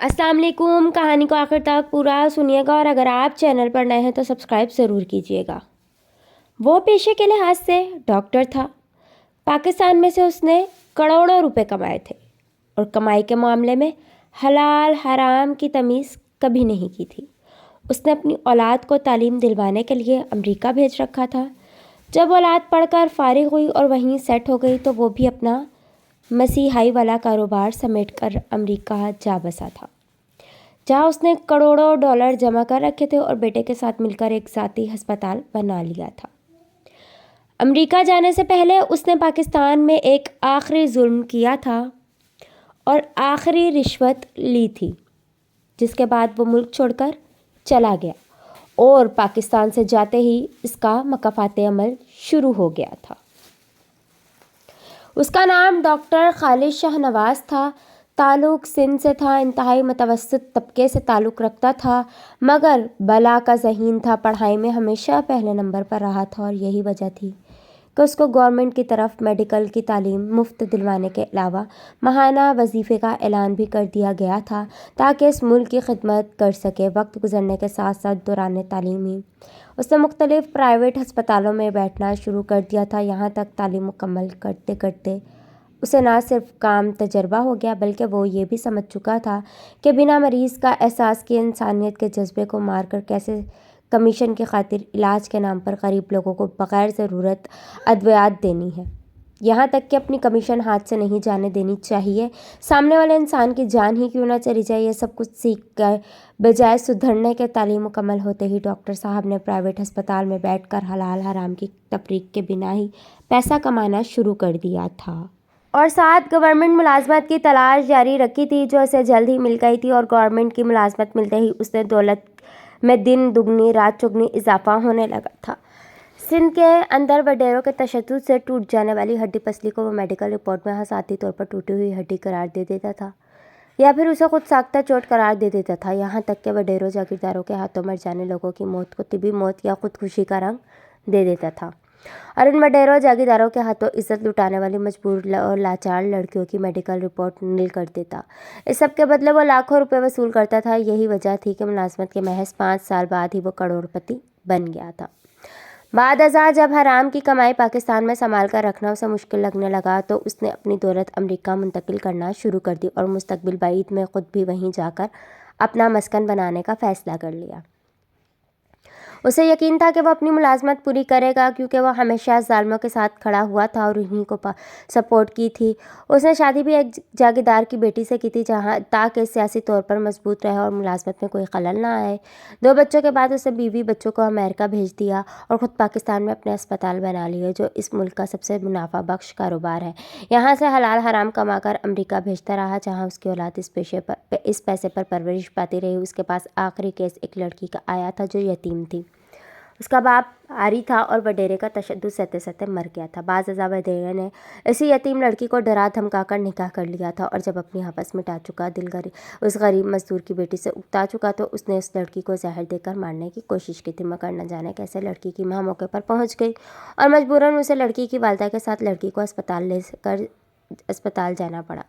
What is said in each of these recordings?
अस्सलाम वालेकुम। कहानी को आखिर तक पूरा सुनिएगा और अगर आप चैनल पर नए हैं तो सब्सक्राइब ज़रूर कीजिएगा। वो पेशे के लिहाज से डॉक्टर था। पाकिस्तान में से उसने करोड़ों रुपए कमाए थे और कमाई के मामले में हलाल हराम की तमीज़ कभी नहीं की थी। उसने अपनी औलाद को तालीम दिलवाने के लिए अमेरिका भेज रखा था। जब औलाद पढ़कर फारिग हुई और वहीं सेट हो गई तो वो भी अपना मसीहाई वाला कारोबार समेटकर अमेरिका जा बसा था, जहां उसने करोड़ों डॉलर जमा कर रखे थे और बेटे के साथ मिलकर एक ज़ाती अस्पताल बना लिया था। अमेरिका जाने से पहले उसने पाकिस्तान में एक आखिरी जुल्म किया था और आखिरी रिश्वत ली थी, जिसके बाद वो मुल्क छोड़कर चला गया और पाकिस्तान से जाते ही इसका मकाफाते अमल शुरू हो गया था। उसका नाम डॉक्टर खालिद शाहनवाज था। ताल्लुक़ सिंध से था। इंतहाई मतवस्सित तबके से ताल्लुक़ रखता था, मगर बला का ज़हीन था। पढ़ाई में हमेशा पहले नंबर पर रहा था और यही वजह थी कि उसको गवर्नमेंट की तरफ मेडिकल की तालीम मुफ्त दिलवाने के अलावा माहाना वजीफ़े का ऐलान भी कर दिया गया था, ताकि इस मुल्क की खिदमत कर सके। वक्त गुजरने के साथ साथ दौरान तालीमी उसने मुख्तलिफ़ प्राइवेट हस्पतालों में बैठना शुरू कर दिया था। यहाँ तक तालीम मुकम्मल करते करते उसे ना सिर्फ काम तजर्बा हो गया, बल्कि वो ये भी समझ चुका था कि बिना मरीज़ का एहसास किए इंसानियत के जज्बे को मार कर कैसे कमीशन की खातिर इलाज के नाम पर गरीब लोगों को बग़ैर ज़रूरत अद्वियात देनी है। यहाँ तक कि अपनी कमीशन हाथ से नहीं जाने देनी चाहिए। सामने वाले इंसान की जान ही क्यों ना चली जाए, ये सब कुछ सीख कर बजाय सुधरने के तालीम मुकम्मल होते ही डॉक्टर साहब ने प्राइवेट अस्पताल में बैठकर हलाल हराम की तफरीक के बिना ही पैसा कमाना शुरू कर दिया था और साथ गवर्नमेंट मुलाजमत की तलाश जारी रखी थी, जो उसे जल्द ही मिल गई थी। और गवर्नमेंट की मुलाजमत मिलते ही उसने दौलत में दिन दुगनी रात चौगनी इजाफा होने लगा था। सिंध के अंदर वडेरों के तशद्दुद से टूट जाने वाली हड्डी पसली को वो मेडिकल रिपोर्ट में हसाती तौर पर टूटी हुई हड्डी करार दे देता था, या फिर उसे खुद साख्ता चोट करार दे देता था। यहाँ तक कि वडेरों जागीरदारों के हाथों मर जाने लोगों की मौत को तिबी मौत या खुदकुशी का रंग दे देता था, और इन वडेरों जागीरदारों के हाथों इज्जत लुटाने वाली मजबूर और लाचार लड़कियों की मेडिकल रिपोर्ट नील कर देता। इस सब के बदले वो लाखों रुपए वसूल करता था। यही वजह थी कि मुलाजमत के महज 5 साल बाद ही वो करोड़पति बन गया था। बाद अज़ा जब हराम की कमाई पाकिस्तान में संभाल कर रखना उसे मुश्किल लगने लगा, तो उसने अपनी दौलत अमेरिका मुंतकिल करना शुरू कर दी और मुस्तकबिल बाईद में ख़ुद भी वहीं जाकर अपना मस्कन बनाने का फ़ैसला कर लिया। उसे यकीन था कि वह अपनी मुलाजमत पूरी करेगा, क्योंकि वह हमेशा ज़ालिमों के साथ खड़ा हुआ था और उन्हीं को सपोर्ट की थी। उसने शादी भी एक जागीरदार की बेटी से की थी, जहाँ ताकि सियासी तौर पर मजबूत रहे और मुलाजमत में कोई खलल ना आए। 2 बच्चों के बाद उसे बीवी बच्चों को अमेरिका भेज दिया और ख़ुद पाकिस्तान में अपने अस्पताल बना लिए, जो इस मुल्क का सबसे मुनाफा बख्श कारोबार है। यहाँ से हलाल हराम कमा कर अमरीका भेजता रहा, जहाँ उसकी औलाद इस पैसे पर परवरिश पाती रही। उसके पास आखिरी केस एक लड़की का आया था जो यतीम थी। उसका बाप आरी था और वडेरे का तशद्दुद सहते सहते मर गया था। बाज़ अज़ा वडेरे ने इसी यतीम लड़की को डरा धमका कर निकाह कर लिया था, और जब अपनी हवस मिटा चुका, दिल उस गरीब मजदूर की बेटी से उकता चुका, तो उसने उस लड़की को जहर देकर मारने की कोशिश की थी, मगर न जाने कैसे लड़की की माँ मौके पर पहुँच गई और मजबूरन उसे लड़की की वालिदा के साथ लड़की को अस्पताल जाना पड़ा।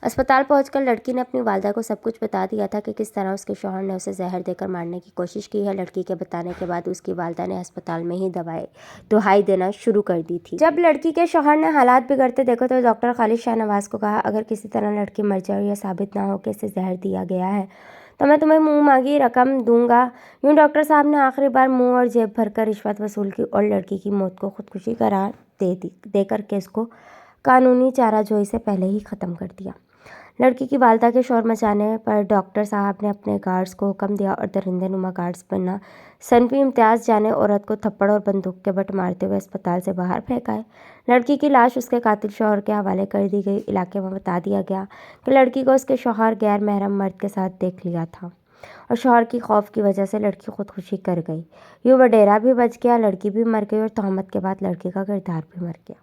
अस्पताल पहुंचकर लड़की ने अपनी वालिदा को सब कुछ बता दिया था कि किस तरह उसके शौहर ने उसे जहर देकर मारने की कोशिश की है। लड़की के बताने के बाद उसकी वालिदा ने अस्पताल में ही दुहाई देना शुरू कर दी थी। जब लड़की के शौहर ने हालात बिगड़ते देखो तो डॉक्टर खालिद शाहनवाज को कहा, अगर किसी तरह लड़की मर जाए और यह साबित ना हो कि इसे जहर दिया गया है तो मैं तुम्हें मुँह मांगी रकम दूंगा। यूँ डॉक्टर साहब ने आखिरी बार मुँह और जेब भरकर रिश्वत वसूल की और लड़की की मौत को खुदकुशी करार देकर केस को कानूनी चाराजोई से पहले ही ख़त्म कर दिया। लड़की की वालिदा के शोर मचाने पर डॉक्टर साहब ने अपने गार्ड्स को हुक्म दिया और दरिंदे नुमा गार्ड्स बनना सनफी इम्तियाज़ जाने औरत को थप्पड़ और बंदूक के बट मारते हुए अस्पताल से बाहर फेंकाए। लड़की की लाश उसके कातिल शौहर के हवाले कर दी गई। इलाके में बता दिया गया कि लड़की को उसके शौहर गैर महरम मर्द के साथ देख लिया था और शौहर की खौफ की वजह से लड़की खुदकुशी कर गई। यूँ वडेरा भी बच गया, लड़की भी मर गई और तहमत के बाद लड़की का किरदार भी मर गया।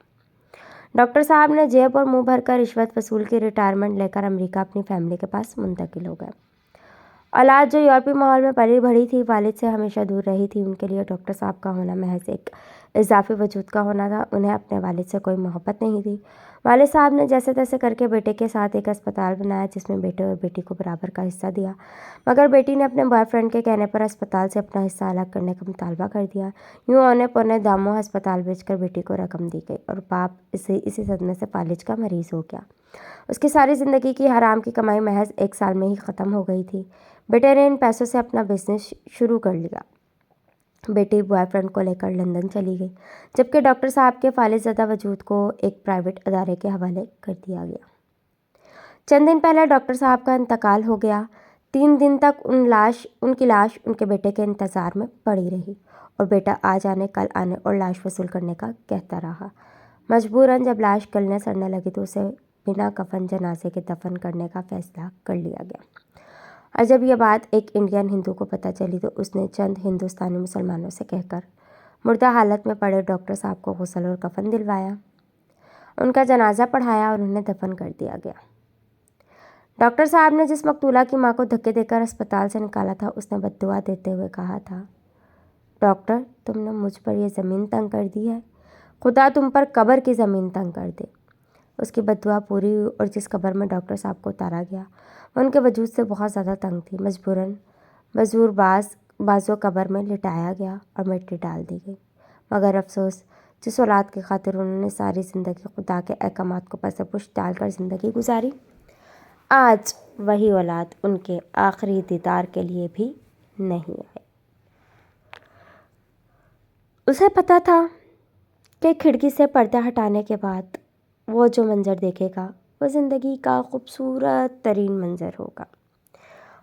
डॉक्टर साहब ने जेब और मुंह भरकर रिश्वत वसूल की रिटायरमेंट लेकर अमेरिका अपनी फैमिली के पास मुंतकिल हो गए। औलाद जो यूरोपीय माहौल में पली बढ़ी थी, वालिद से हमेशा दूर रही थी, उनके लिए डॉक्टर साहब का होना महज एक इजाफी वजूद का होना था। उन्हें अपने वालिद से कोई मोहब्बत नहीं थी। والد صاحب نے جیسے تیسے کر کے بیٹے کے ساتھ ایک اسپتال بنایا جس میں بیٹے اور بیٹی کو برابر کا حصہ دیا، مگر بیٹی نے اپنے بوائے فرینڈ کے کہنے پر اسپتال سے اپنا حصہ الگ کرنے کا مطالبہ کر دیا۔ یوں اونے پونے داموں ہسپتال بیچ کر بیٹی کو رقم دی گئی اور باپ اسی صدمے سے فالج کا مریض ہو گیا۔ اس کی ساری زندگی کی حرام کی کمائی محض 1 سال میں ہی ختم ہو گئی تھی۔ بیٹے نے ان پیسوں سے اپنا بزنس شروع کر لیا۔ بیٹی بوائے فرینڈ کو لے کر لندن چلی گئی، جبکہ ڈاکٹر صاحب کے فالج زدہ وجود کو ایک پرائیویٹ ادارے کے حوالے کر دیا گیا۔ چند دن پہلے ڈاکٹر صاحب کا انتقال ہو گیا۔ 3 دن تک ان کی لاش ان کے بیٹے کے انتظار میں پڑی رہی اور بیٹا آج آنے کل آنے اور لاش وصول کرنے کا کہتا رہا۔ مجبوراً جب لاش گلنے سڑنے لگی تو اسے بنا کفن جنازے کے دفن کرنے کا فیصلہ کر لیا گیا، اور جب یہ بات ایک انڈین ہندو کو پتہ چلی تو اس نے چند ہندوستانی مسلمانوں سے کہہ کر مردہ حالت میں پڑے ڈاکٹر صاحب کو غسل اور کفن دلوایا، ان کا جنازہ پڑھایا اور انہیں دفن کر دیا گیا۔ ڈاکٹر صاحب نے جس مقتولہ کی ماں کو دھکے دے کر اسپتال سے نکالا تھا اس نے بددعا دیتے ہوئے کہا تھا، ڈاکٹر تم نے مجھ پر یہ زمین تنگ کر دی ہے، خدا تم پر قبر کی زمین تنگ کر دے۔ اس کی بددعا پوری ہوئی اور جس قبر میں ڈاکٹر صاحب کو اتارا گیا وہ ان کے وجود سے بہت زیادہ تنگ تھی۔ مجبوراً بزور بازو قبر میں لٹایا گیا اور مٹی ڈال دی گئی، مگر افسوس جس اولاد کی خاطر انہوں نے ساری زندگی خدا کے احکامات کو پس پشت ڈال کر زندگی گزاری، آج وہی اولاد ان کے آخری دیدار کے لیے بھی نہیں آئی۔ اسے پتہ تھا کہ کھڑکی سے پردہ ہٹانے کے بعد وہ جو منظر دیکھے گا وہ زندگی کا خوبصورت ترین منظر ہوگا۔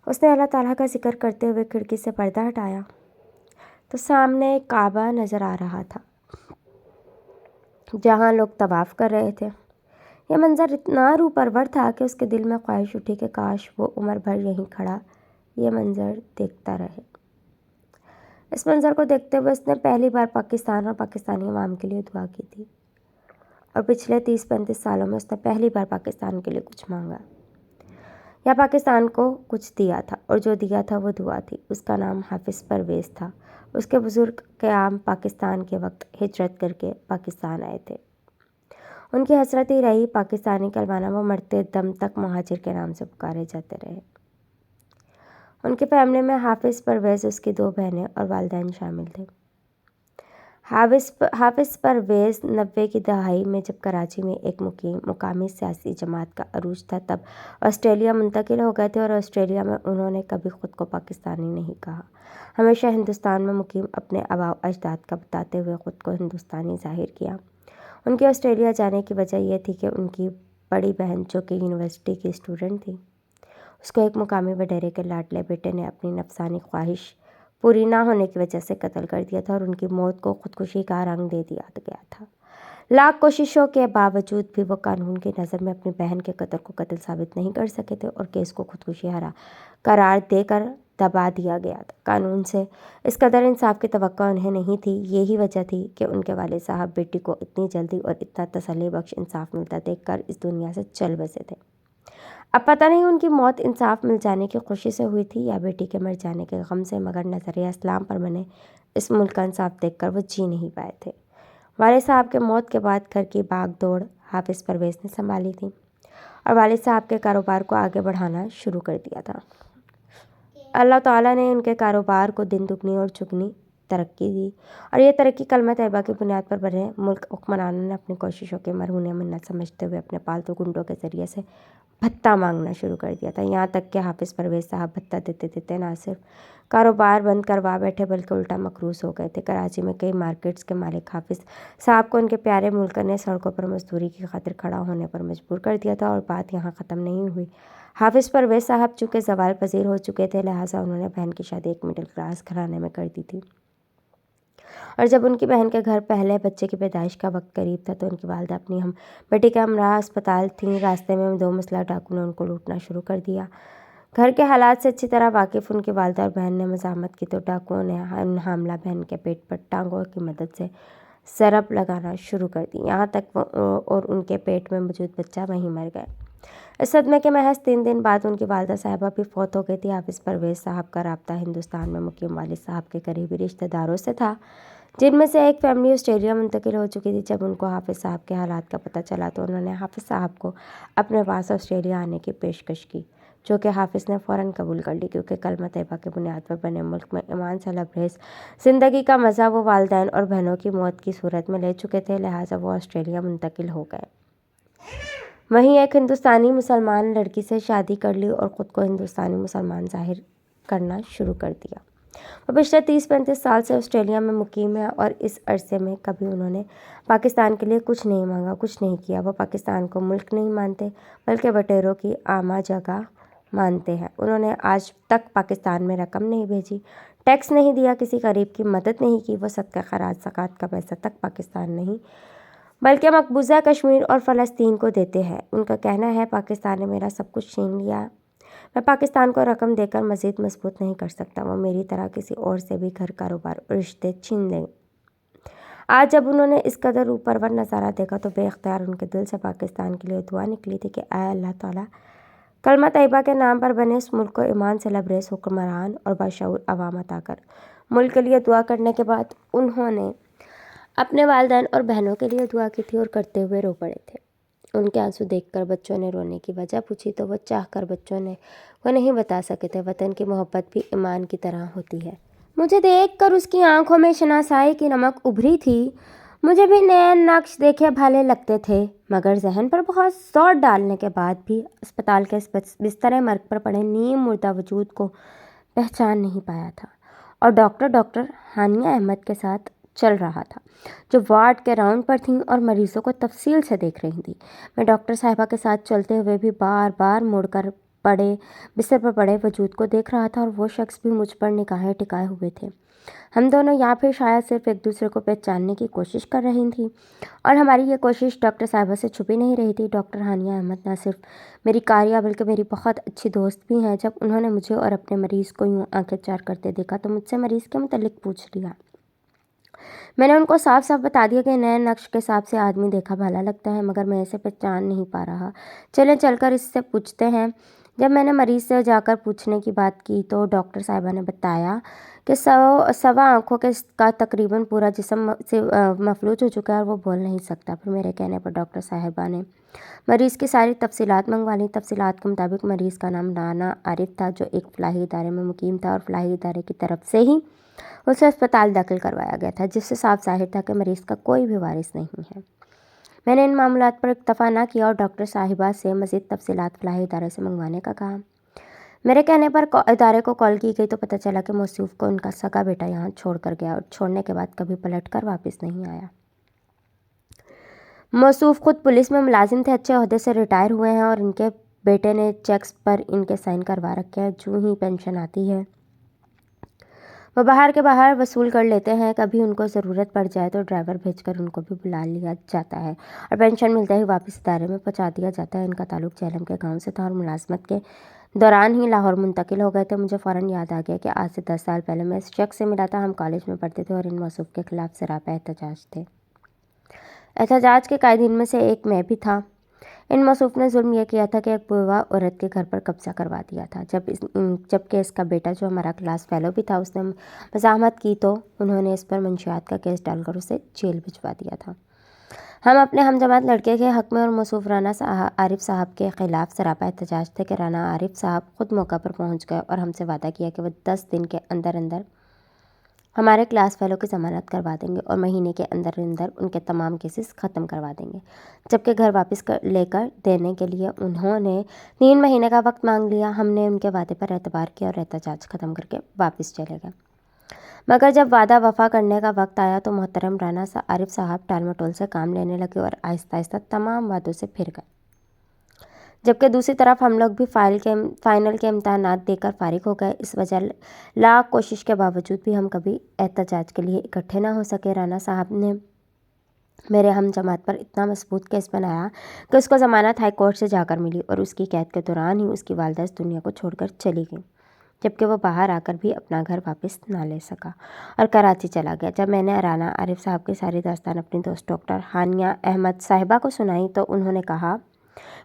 اس نے اللہ تعالیٰ کا ذکر کرتے ہوئے کھڑکی سے پردہ ہٹایا تو سامنے ایک کعبہ نظر آ رہا تھا جہاں لوگ طواف کر رہے تھے۔ یہ منظر اتنا روح پرور تھا کہ اس کے دل میں خواہش اٹھی کہ کاش وہ عمر بھر یہیں کھڑا یہ منظر دیکھتا رہے۔ اس منظر کو دیکھتے ہوئے اس نے پہلی بار پاکستان اور پاکستانی عوام کے لیے دعا کی تھی، اور پچھلے 30-35 سالوں میں اس نے پہلی بار پاکستان کے لیے کچھ مانگا یا پاکستان کو کچھ دیا تھا، اور جو دیا تھا وہ دعا تھی۔ اس کا نام حافظ پرویز تھا۔ اس کے بزرگ قیام پاکستان کے وقت ہجرت کر کے پاکستان آئے تھے۔ ان کی حسرت ہی رہی پاکستانی کہلوانا، وہ مرتے دم تک مہاجر کے نام سے پکارے جاتے رہے۔ ان کی فیملی میں حافظ پرویز، اس کی 2 بہنیں اور والدین شامل تھے۔ حافظ پرویز 90 کی دہائی میں جب کراچی میں ایک مقامی سیاسی جماعت کا عروج تھا تب آسٹریلیا منتقل ہو گئے تھے، اور آسٹریلیا میں انہوں نے کبھی خود کو پاکستانی نہیں کہا، ہمیشہ ہندوستان میں مقیم اپنے آباء و اجداد کا بتاتے ہوئے خود کو ہندوستانی ظاہر کیا۔ ان کے آسٹریلیا جانے کی وجہ یہ تھی کہ ان کی بڑی بہن جو کہ یونیورسٹی کی اسٹوڈنٹ تھی، اس کو ایک مقامی وڈیرے کے لاڈلے بیٹے نے اپنی نفسانی خواہش پوری نہ ہونے کی وجہ سے قتل کر دیا تھا، اور ان کی موت کو خودکشی کا رنگ دے دیا گیا تھا۔ لاکھ کوششوں کے باوجود بھی وہ قانون کی نظر میں اپنی بہن کے قتل کو قتل ثابت نہیں کر سکے تھے، اور کیس کو خودکشی قرار دے کر دبا دیا گیا تھا۔ قانون سے اس قدر انصاف کی توقع انہیں نہیں تھی۔ یہی وجہ تھی کہ ان کے والد صاحب بیٹی کو اتنی جلدی اور اتنا تسلی بخش انصاف ملتا دیکھ کر اس دنیا سے چل بسے تھے۔ اب پتہ نہیں ان کی موت انصاف مل جانے کی خوشی سے ہوئی تھی یا بیٹی کے مر جانے کے غم سے، مگر نظریہ اسلام پر بنے اس ملک کا انصاف دیکھ کر وہ جی نہیں پائے تھے۔ والد صاحب کے موت کے بعد گھر کی باغ دوڑ حافظ پرویز نے سنبھالی تھی اور والد صاحب کے کاروبار کو آگے بڑھانا شروع کر دیا تھا۔ اللہ تعالیٰ نے ان کے کاروبار کو دن دگنی اور چگنی ترقی دی، اور یہ ترقی کلمہ طیبہ کی بنیاد پر بنے ملک حکمرانوں نے اپنی کوششوں کے مرہون منت سمجھتے ہوئے اپنے پالتو گنڈوں کے ذریعے سے بھتہ مانگنا شروع کر دیا تھا، یہاں تک کہ حافظ پرویز صاحب بھتہ دیتے دیتے نہ صرف کاروبار بند کروا بیٹھے بلکہ الٹا مقروض ہو گئے تھے۔ کراچی میں کئی مارکیٹس کے مالک حافظ صاحب کو ان کے پیارے ملک نے سڑکوں پر مزدوری کی خاطر کھڑا ہونے پر مجبور کر دیا تھا، اور بات یہاں ختم نہیں ہوئی۔ حافظ پرویز صاحب چونکہ زوال پذیر ہو چکے تھے، لہٰذا انہوں نے بہن کی شادی ایک مڈل کلاس گھرانے میں کر دی تھی، اور جب ان کی بہن کے گھر پہلے بچے کی پیدائش کا وقت قریب تھا تو ان کی والدہ اپنی بیٹی کے ہمراہ اسپتال تھیں۔ راستے میں 2 مسلح ڈاکو نے ان کو لوٹنا شروع کر دیا۔ گھر کے حالات سے اچھی طرح واقف ان کی والدہ اور بہن نے مزاحمت کی تو ڈاکوؤں نے حاملہ بہن کے پیٹ پر ٹانگوں کی مدد سے ضرب لگانا شروع کر دی، یہاں تک وہ اور ان کے پیٹ میں موجود بچہ وہیں مر گئے۔ اس صدمے کے محض 3 دن بعد ان کی والدہ صاحبہ بھی فوت ہو گئی تھی۔ حافظ پرویز صاحب کا رابطہ ہندوستان میں مقیم والد صاحب کے قریبی رشتہ داروں سے تھا، जिनमें से एक फैमिली ऑस्ट्रेलिया मुंतकिल हो चुकी थी। जब उनको हाफिज़ साहब के हालात का पता चला तो उन्होंने हाफिज़ साहब को अपने पास ऑस्ट्रेलिया आने की पेशकश की, जो कि हाफिज़ ने फ़ौरन कबूल कर ली, क्योंकि कलमा तैयबा की बुनियाद पर बने मुल्क में ईमान से लबरेज़ ज़िंदगी का मज़ा वो वालिदैन और बहनों की मौत की सूरत में ले चुके थे, लिहाजा वो ऑस्ट्रेलिया मुंतकिल हो गए। वहीं एक हिंदुस्तानी मुसलमान लड़की से शादी कर ली और ख़ुद को हिंदुस्तानी मुसलमान ज़ाहिर करना शुरू कर दिया। वो पिछले 30-35 साल से ऑस्ट्रेलिया में मुकीम है और इस अरसे में कभी उन्होंने पाकिस्तान के लिए कुछ नहीं मांगा, कुछ नहीं किया। वो पाकिस्तान को मुल्क नहीं मानते, बल्कि बटेरों की आमा जगह मानते हैं। उन्होंने आज तक पाकिस्तान में रकम नहीं भेजी, टैक्स नहीं दिया, किसी गरीब की मदद नहीं की। वो सदका खराज ज़कात का पैसा तक पाकिस्तान नहीं बल्कि मकबूजा कश्मीर और फ़लस्तीन को देते हैं। उनका कहना है, पाकिस्तान ने मेरा सब कुछ छीन लिया, मैं पाकिस्तान को रकम देकर मज़ीद मजबूत नहीं कर सकता। वो मेरी तरह किसी और से भी घर, कारोबार और रिश्ते छीन लें। आज जब उन्होंने इस कदर ऊपरवर नज़ारा देखा तो बेख्तियार उनके दिल से पाकिस्तान के लिए दुआ निकली थी कि आए अल्लाह ताला, कलमा तैयबा के नाम पर बने इस मुल्क को ईमान से लबरेज़ हुक्मरान और बाशऊर अवाम अता कर। मुल्क के लिए दुआ करने के बाद उन्होंने अपने वालिदैन और बहनों के लिए दुआ की थी और करते हुए रो पड़े थे। उनके आंसू देखकर बच्चों ने रोने की वजह पूछी तो वो चाहकर बच्चों ने वो नहीं बता सके थे। वतन की मोहब्बत भी ईमान की तरह होती है। मुझे देखकर उसकी आंखों में शनासाई की नमक उभरी थी। मुझे भी नए नक्श देखे भले लगते थे, मगर जहन पर बहुत जोर डालने के बाद भी अस्पताल के बिस्तरे मर्ग पर पड़े नीम मुर्दा वजूद को पहचान नहीं पाया था। और डॉक्टर हानिया अहमद के साथ चल रहा था, जो वार्ड के राउंड पर थीं और मरीज़ों को तफसील से देख रही थी। मैं डॉक्टर साहिबा के साथ चलते हुए भी बार बार मुड़कर बिस्तर पर पड़े वजूद को देख रहा था और वो शख्स भी मुझ पर निगाहें टिकाए हुए थे। हम दोनों या फिर शायद सिर्फ एक दूसरे को पहचानने की कोशिश कर रही थी, और हमारी ये कोशिश डॉक्टर साहिबा से छुपी नहीं रही थी। डॉक्टर हानिया अहमद न सिर्फ मेरी कारिया बल्कि मेरी बहुत अच्छी दोस्त भी हैं। जब उन्होंने मुझे और अपने मरीज़ को यूँ आंखें चार करते देखा तो मुझसे मरीज़ के मुतल्लिक पूछ लिया। मैंने उनको साफ साफ बता दिया कि नए नक्श के हिसाब से आदमी देखा भला लगता है, मगर मैं इसे पहचान नहीं पा रहा। चलें चलकर इससे पूछते हैं। जब मैंने मरीज़ से जाकर पूछने की बात की तो डॉक्टर साहिबा ने बताया कि सवा आँखों का तकरीबन पूरा जिस्म से मफलूज हो चुका है और वो बोल नहीं सकता। फिर मेरे कहने पर डॉक्टर साहिबा ने मरीज़ की सारी तफसीलात मंगवा ली। तफसीलात के मुताबिक मरीज़ का नाम राना आरिफ था, जो एक फ़लाही इदारे में मुकीम था और फ़लाही इदारे की तरफ से ही उसे अस्पताल दाखिल करवाया गया था, जिससे साफ ज़ाहिर था कि मरीज़ का कोई भी वारिस नहीं है। मैंने इन मामलात पर इत्तफ़ा ना किया और डॉक्टर साहिबा से मज़ीद तफसीलात फ़लाही इदारे से मंगवाने का कहा। मेरे कहने पर इदारे को कॉल की गई तो पता चला कि मौसूफ़ को उनका सगा बेटा यहाँ छोड़ कर गया और छोड़ने के बाद कभी पलट कर वापस नहीं आया। मौसूफ़ खुद पुलिस में मुलाजिम थे, अच्छे ओहदे से रिटायर हुए हैं और इनके बेटे ने चेक्स पर इनके साइन करवा रखे हैं। जो ही पेंशन आती है वो बाहर के बाहर वसूल कर लेते हैं। कभी उनको ज़रूरत पड़ जाए तो ड्राइवर भेजकर उनको भी बुला लिया जाता है और पेंशन मिलते ही वापस इदारे में पहुंचा दिया जाता है। इनका ताल्लुक झेलम के गांव से था और मुलाजमत के दौरान ही लाहौर मुंतकिल हो गए थे। मुझे फ़ौरन याद आ गया कि आज से 10 साल पहले मैं इस शख्स से मिला था। हम कॉलेज में पढ़ते थे और इन मौसूफ़ के ख़िलाफ़ सरापा एहतजाज थे। एहतजाज के कायदीन में से एक मैं भी था। इन मौसूफ़ ने जुल्म यह किया था कि एक बुआ औरत के घर पर कब्ज़ा करवा दिया था। जबकि इसका बेटा, जो हमारा क्लास फेलो भी था, उसने मज़ाहमत की तो उन्होंने इस पर मंशियात का केस डालकर उसे जेल भिजवा दिया था। हम अपने हमजमात लड़के के हक़ में और मौसूफ़ राना आरिफ साहब के ख़िलाफ़ सरापा एहतजाज थे कि राना आरिफ साहब ख़ुद मौका पर पहुँच गए और हमसे वादा किया कि वह 10 दिन के अंदर अंदर हमारे क्लास फेलो की ज़मानत करवा देंगे और महीने के अंदर अंदर उनके तमाम केसेस ख़त्म करवा देंगे। जबकि घर वापस लेकर देने के लिए उन्होंने 3 महीने का वक्त मांग लिया। हमने उनके वादे पर एतबार किया और एहतजाज ख़त्म करके वापस चले गए। मगर जब वादा वफ़ा करने का वक्त आया तो मोहतरम राना आरिफ साहब टाल मटोल से काम लेने लगे और आहिस्ता आहिस्ता तमाम वादों से फिर गए। जबकि दूसरी तरफ हम लोग भी फ़ाइनल के इम्तहानात देकर फ़ारिग हो गए। इस वजह लाख कोशिश के बावजूद भी हम कभी एहतजाज के लिए इकट्ठे ना हो सके। राना साहब ने मेरे हम जमात पर इतना मजबूत केस बनाया कि उसको ज़मानत हाई कोर्ट से जाकर मिली और उसकी कैद के दौरान ही उसकी वालिदा इस दुनिया को छोड़कर चली गई, जबकि वो बाहर आकर भी अपना घर वापस ना ले सका और कराची चला गया। जब मैंने राना आरिफ साहब की सारी दास्तान अपनी दोस्त डॉक्टर हानिया अहमद साहिबा को सुनाई तो उन्होंने कहा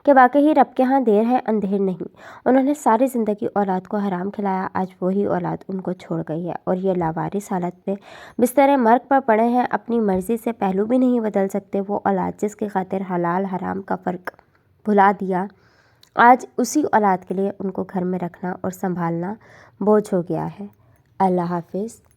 کہ واقعی رب کے ہاں دیر ہے اندھیر نہیں۔ انہوں نے ساری زندگی اولاد کو حرام کھلایا، آج وہی اولاد ان کو چھوڑ گئی ہے اور یہ لاوارث حالت میں بستر مرگ پر پڑے ہیں، اپنی مرضی سے پہلو بھی نہیں بدل سکتے۔ وہ اولاد جس کی خاطر حلال حرام کا فرق بھلا دیا، آج اسی اولاد کے لیے ان کو گھر میں رکھنا اور سنبھالنا بوجھ ہو گیا ہے۔ اللہ حافظ۔